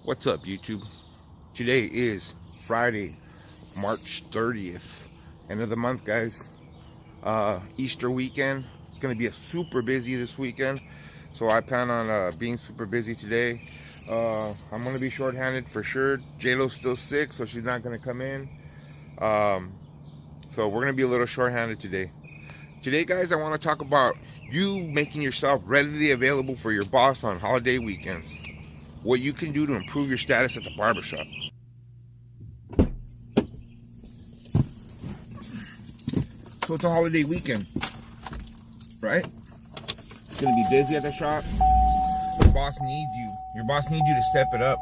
What's up, YouTube? Today is Friday, March 30th, end of the month, guys. Easter weekend. It's gonna be a super busy this weekend, so I plan on being super busy today. I'm gonna be short-handed for sure. J-Lo's still sick, so she's not gonna come in. So we're gonna be a little short-handed today. Today, guys, I want to talk about you making yourself readily available for your boss on holiday weekends. What you can do to improve your status at the barbershop. So it's a holiday weekend, right? It's gonna be busy at the shop. The boss needs you. Your boss needs you to step it up.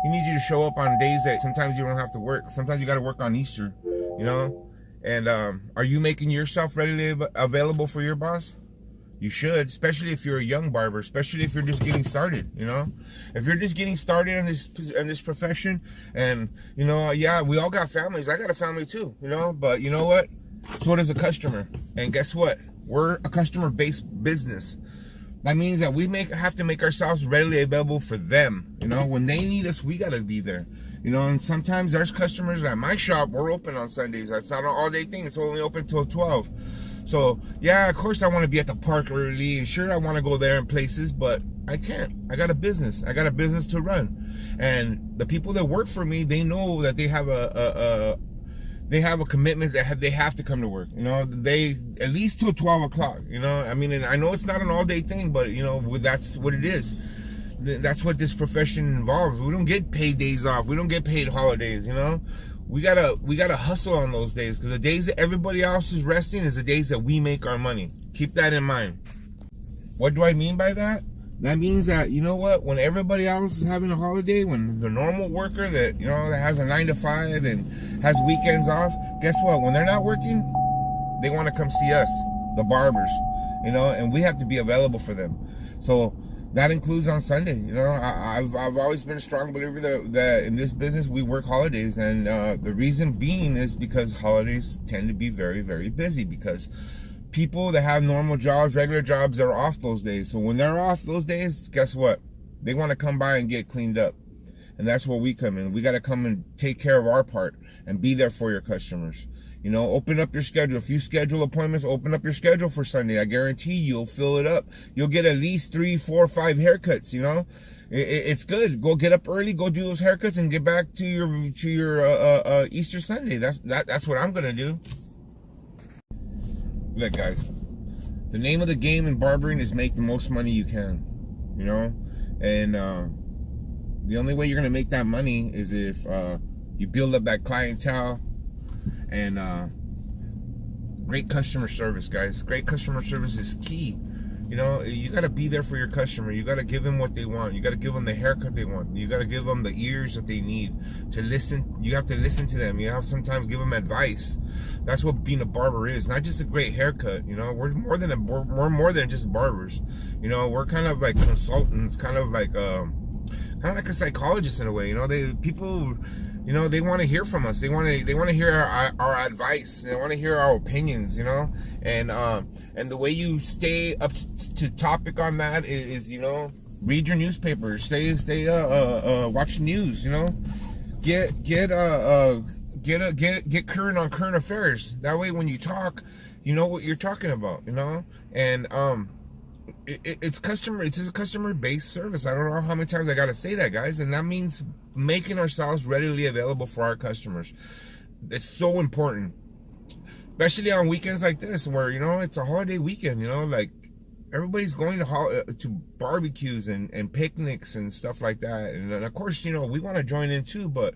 He needs you to show up on days that sometimes you don't have to work. Sometimes you got to work on Easter, you know? And are you making yourself readily available for your boss? You should, especially if you're a young barber, especially if you're just getting started, you know? If you're just getting started in this profession, and, you know, yeah, we all got families. I got a family too, you know? But you know what? So does a customer. And guess what? We're a customer-based business. That means that we have to make ourselves readily available for them, you know? When they need us, we got to be there. You know, and sometimes there's customers at my shop, we're open on Sundays. It's not an all-day thing. It's only open till 12. So, yeah, of course I want to be at the park early, and sure I want to go there in places, but I can't. I got a business. I got a business to run. And the people that work for me, they know that they have a commitment that they have to come to work. You know, they at least till 12 o'clock, you know? I mean, and I know it's not an all-day thing, but, you know, that's what it is. That's what this profession involves. We don't get paid days off. We don't get paid holidays, you know? We gotta hustle on those days, because the days that everybody else is resting is the days that we make our money. Keep that in mind. What do I mean by that? That means that, you know what, when everybody else is having a holiday, when the normal worker that, you know, that has a 9 to 5 and has weekends off, guess what? When they're not working, they want to come see us, the barbers, you know, and we have to be available for them. So that includes on Sunday. You know, I've always been a strong believer that in this business we work holidays, and the reason being is because holidays tend to be very, very busy, because people that have normal jobs, regular jobs, are off those days. So when they're off those days, guess what? They want to come by and get cleaned up. And that's where we come in. We got to come and take care of our part and be there for your customers. You know, open up your schedule. If you schedule appointments, open up your schedule for Sunday. I guarantee you'll fill it up. You'll get at least 3, 4, 5 haircuts, you know? It's good. Go get up early, go do those haircuts, and get back to your Easter Sunday. That's what I'm going to do. Look, guys, the name of the game in barbering is make the most money you can, you know? And the only way you're going to make that money is if you build up that clientele. And great customer service, guys. Great customer service is key. You know, you got to be there for your customer. You got to give them what they want. You got to give them the haircut they want. You got to give them the ears that they need to listen. You have to listen to them. You have to sometimes give them advice. That's what being a barber is. Not just a great haircut. You know, we're more than just barbers. You know, we're kind of like consultants, kind of like a psychologist in a way. You know, people, you know, they want to hear from us. They want to hear our advice. They want to hear our opinions, you know. And the way you stay up to topic on that is, you know, read your newspaper. Watch news. You know, get current on current affairs. That way, when you talk, you know what you're talking about. You know, and it's a customer-based service. I don't know how many times I gotta say that, guys. And that means making ourselves readily available for our customers. It's so important, especially on weekends like this, where, you know, it's a holiday weekend. You know, like everybody's going to barbecues and picnics and stuff like that. And of course, you know, we want to join in too. But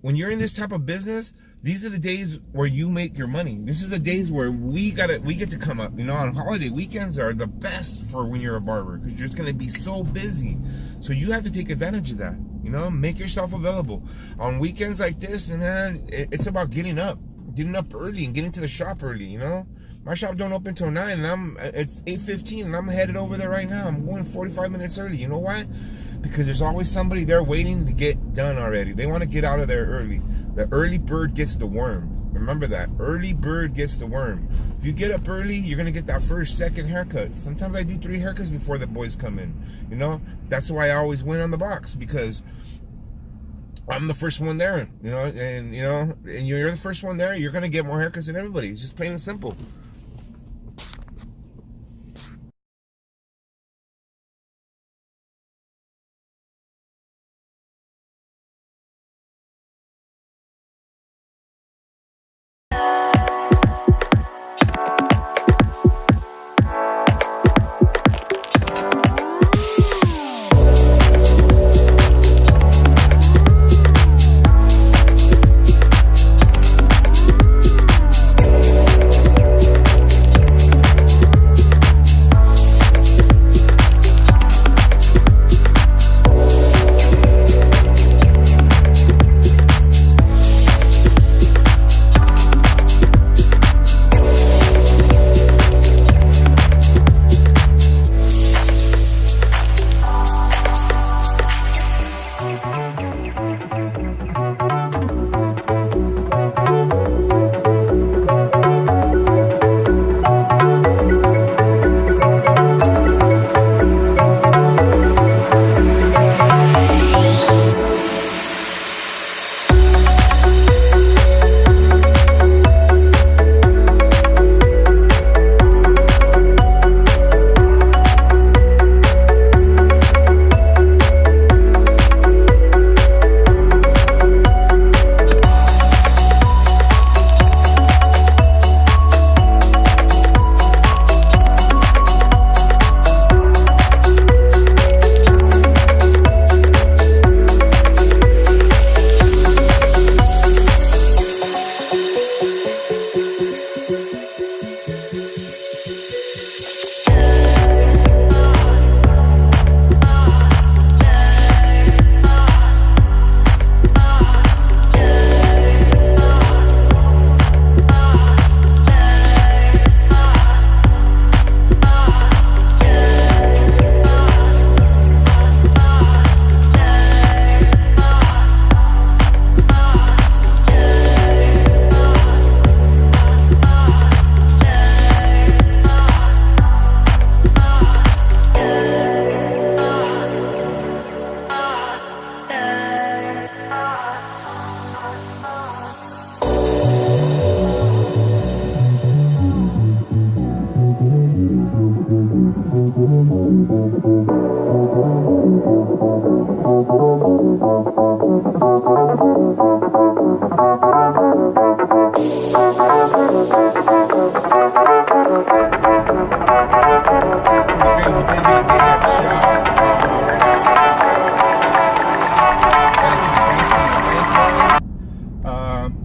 when you're in this type of business, these are the days where you make your money. This is the days where we get to come up. You know, on holiday weekends are the best for when you're a barber, because you're just going to be so busy. So you have to take advantage of that. You know, make yourself available on weekends like this. And man, it's about getting up early and getting to the shop early. You know, my shop don't open till 9, and it's 8:15, and I'm headed over there right now. I'm going 45 minutes early. You know why? Because there's always somebody there waiting to get done already. They want to get out of there early. The early bird gets the worm. Remember that. Early bird gets the worm. If you get up early, you're gonna get that first, second haircut. Sometimes I do 3 haircuts before the boys come in. You know, that's why I always win on the box, because I'm the first one there. You know, and you're the first one there. You're gonna get more haircuts than everybody. It's just plain and simple.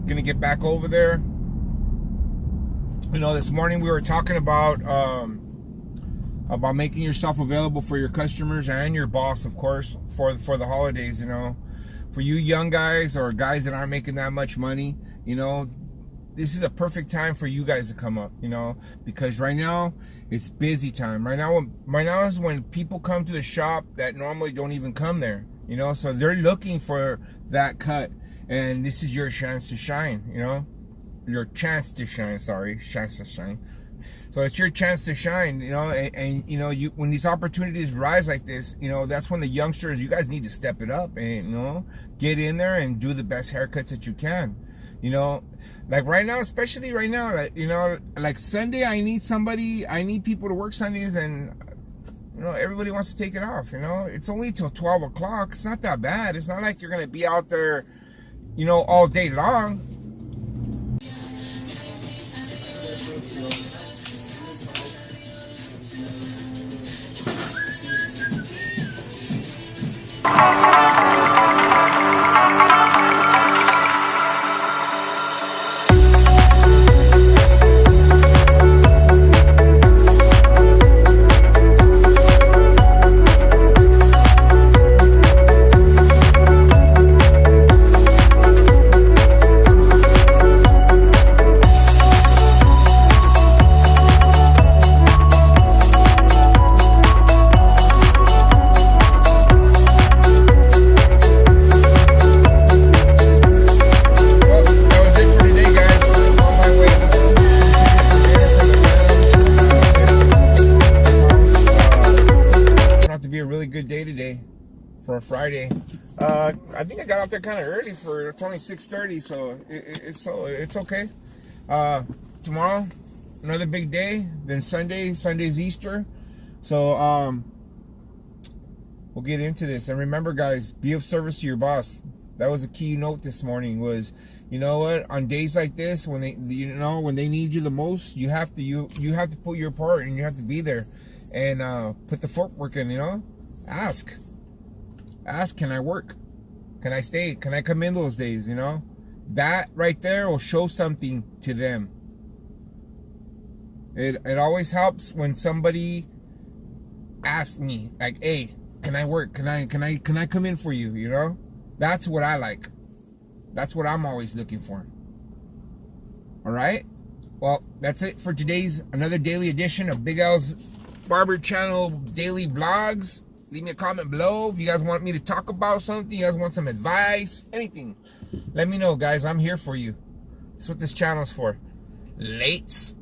Gonna get back over there. You know, this morning we were talking about making yourself available for your customers and your boss, of course, for the holidays. You know, for you young guys or guys that aren't making that much money, you know, this is a perfect time for you guys to come up. You know, because right now it's busy time. Right now is when people come to the shop that normally don't even come there. You know, so they're looking for that cut. And this is your chance to shine, you know? Your chance to shine, sorry. Chance to shine. So it's your chance to shine, you know? And you know, when these opportunities rise like this, you know, that's when the youngsters, you guys need to step it up and, you know, get in there and do the best haircuts that you can. You know, like right now, especially right now, like, you know, like Sunday, I need people to work Sundays, and you know, everybody wants to take it off, you know? It's only till 12 o'clock. It's not that bad. It's not like you're going to be out there, you know, all day long. for a Friday. I think I got out there kind of early for it's only 6:30, so it's okay. Tomorrow, another big day. Then Sunday's Easter. So we'll get into this. And remember, guys, be of service to your boss. That was a key note this morning. Was, you know what? On days like this, when they need you the most, you have to put your part and you have to be there and put the footwork in. You know, ask, can I work? Can I stay? Can I come in those days? You know, that right there will show something to them. It always helps when somebody asks me, like, hey, can I work? Can I come in for you? You know, that's what I like. That's what I'm always looking for. All right. Well, that's it for today's another daily edition of Big L's Barber Channel daily vlogs. Leave me a comment below if you guys want me to talk about something. You guys want some advice, anything. Let me know, guys. I'm here for you. That's what this channel's for. Lates.